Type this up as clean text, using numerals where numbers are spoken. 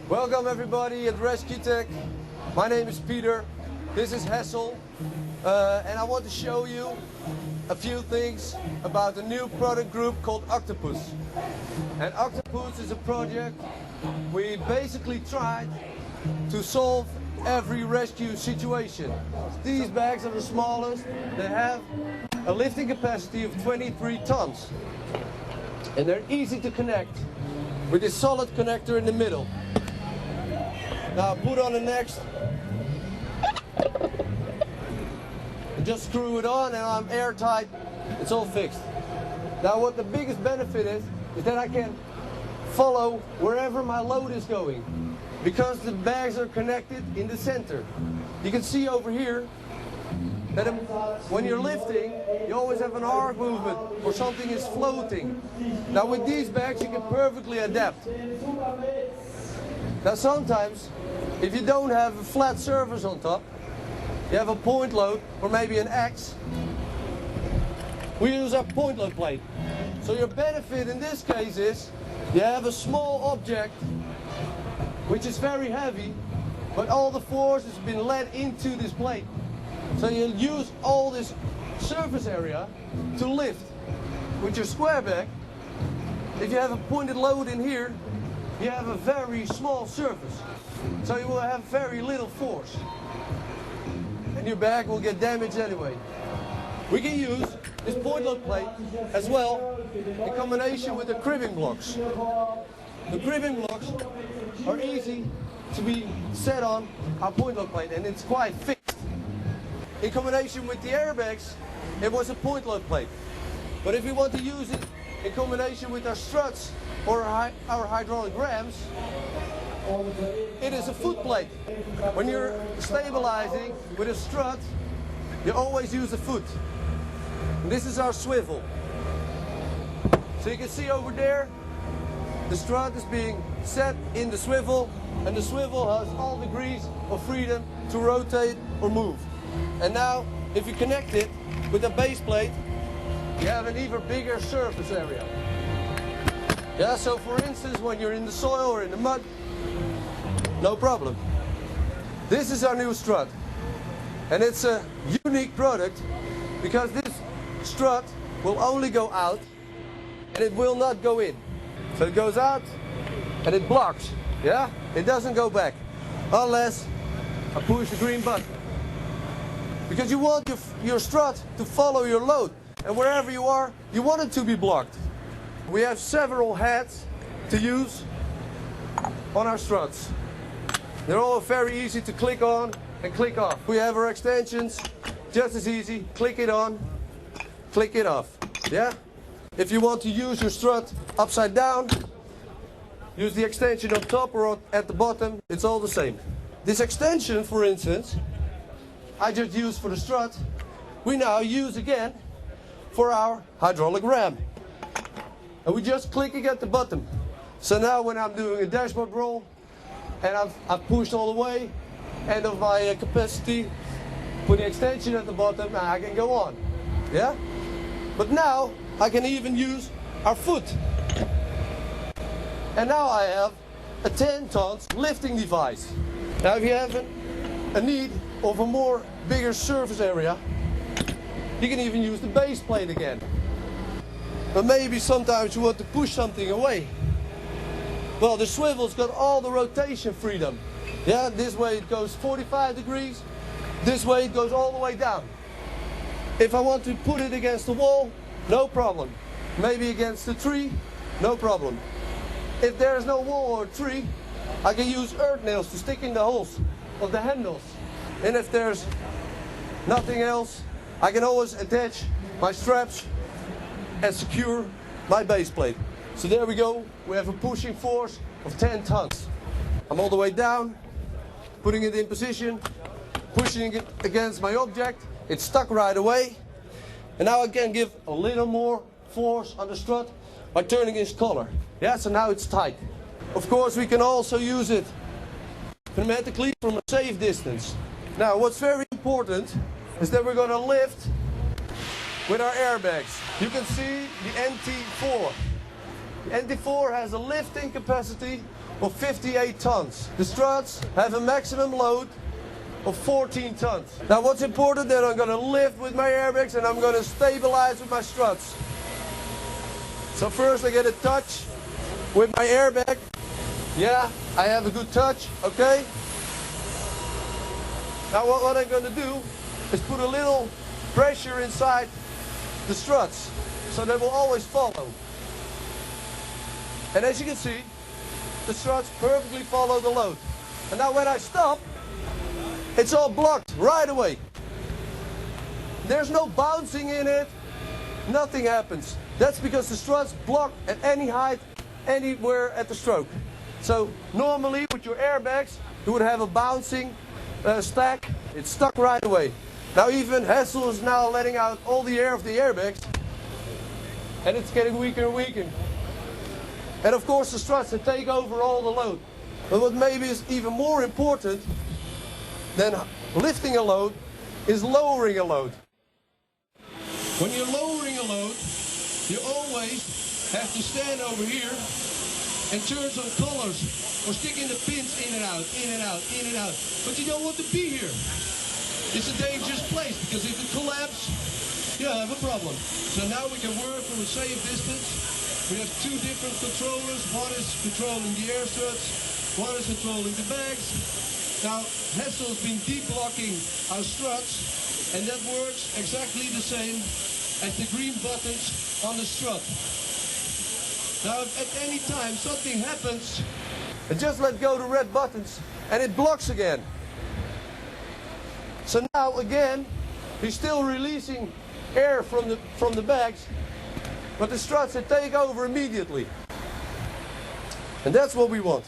Welcome everybody at Resqtec. My name is Peter. This is Hessel. And I want to show you a few things about a new product group called Octopus. And Octopus is a project we basically tried to solve every rescue situation. These bags are the smallest. They have a lifting capacity of 23 tons. And they're easy to connect with this solid connector in the middle. Now put on the next. And just screw it on and I'm airtight. It's all fixed. Now what the biggest benefit is that I can follow wherever my load is going, because the bags are connected in the center. You can see over here that when you're lifting, you always have an arc movement or something is floating. Now with these bags you can perfectly adapt. Now sometimes, if you don't have a flat surface on top, you have a point load or maybe an X, we use our point load plate. So your benefit in this case is you have a small object which is very heavy, but all the force has been led into this plate. So you'll use all this surface area to lift. With your square bag, if you have a pointed load in here, you have a very small surface. So you will have very little force. And your bag will get damaged anyway. We can use this point load plate as well in combination with the cribbing blocks. The cribbing blocks are easy to be set on our point load plate and it's quite fixed. In combination with the airbags, it was a point load plate. But if we want to use it in combination with our struts or our hydraulic rams, it is a foot plate. When you're stabilizing with a strut, you always use a foot. And this is our swivel. So you can see over there, the strut is being set in the swivel, and the swivel has all degrees of freedom to rotate or move. And now, if you connect it with a base plate, you have an even bigger surface area. Yeah, so for instance, when you're in the soil or in the mud, no problem. This is our new strut. And it's a unique product because this strut will only go out and it will not go in. So it goes out and it blocks. Yeah? It doesn't go back unless I push the green button. Because you want your strut to follow your load. And wherever you are, you want it to be blocked. We have several heads to use on our struts. They're all very easy to click on and click off. We have our extensions, just as easy. Click it on, click it off. Yeah? If you want to use your strut upside down, use the extension on top or at the bottom. It's all the same. This extension, for instance, I just used for the strut, we now use again for our hydraulic ram. And we just clicking at the bottom. So now when I'm doing a dashboard roll and I've pushed all the way, end of my capacity, put the extension at the bottom and I can go on. Yeah? But now I can even use our foot. And now I have a 10 tons lifting device. Now if you have a need of a more bigger surface area, you can even use the base plate again. But maybe sometimes you want to push something away. Well, the swivel's got all the rotation freedom. Yeah, this way it goes 45 degrees, this way it goes all the way down. If I want to put it against the wall, no problem. Maybe against the tree, no problem. If there is no wall or tree, I can use earth nails to stick in the holes of the handles. And if there's nothing else, I can always attach my straps and secure my base plate. So there we go, we have a pushing force of 10 tons. I'm all the way down, putting it in position, pushing it against my object, it's stuck right away. And now I can give a little more force on the strut by turning its collar. Yeah, so now it's tight. Of course we can also use it pneumatically from a safe distance. Now what's very important is that we're going to lift with our airbags. You can see the NT4. NT4 has a lifting capacity of 58 tons. The struts have a maximum load of 14 tons. Now what's important, that I'm going to lift with my airbags and I'm going to stabilize with my struts. So first I get a touch with my airbag. Yeah, I have a good touch, okay? Now what I'm going to do is put a little pressure inside the struts, so they will always follow. And as you can see, the struts perfectly follow the load. And now when I stop, it's all blocked right away. There's no bouncing in it, nothing happens. That's because the struts block at any height, anywhere at the stroke. So normally with your airbags, you would have a bouncing stack. It's stuck right away. Now even Hessel is now letting out all the air of the airbags, and it's getting weaker and weaker. And of course the struts that take over all the load. But what maybe is even more important than lifting a load is lowering a load. When you're lowering a load, you always have to stand over here and turn some collars or sticking the pins in and out, in and out, in and out. But you don't want to be here. It's a dangerous place because if it collapses, you have a problem. So now we can work from a safe distance. We have two different controllers. One is controlling the air struts, one is controlling the bags. Now Hessel's been deblocking our struts, and that works exactly the same as the green buttons on the strut. Now if at any time something happens, just let go the red buttons and it blocks again. So now again, he's still releasing air from the bags, but the struts they take over immediately. And that's what we want.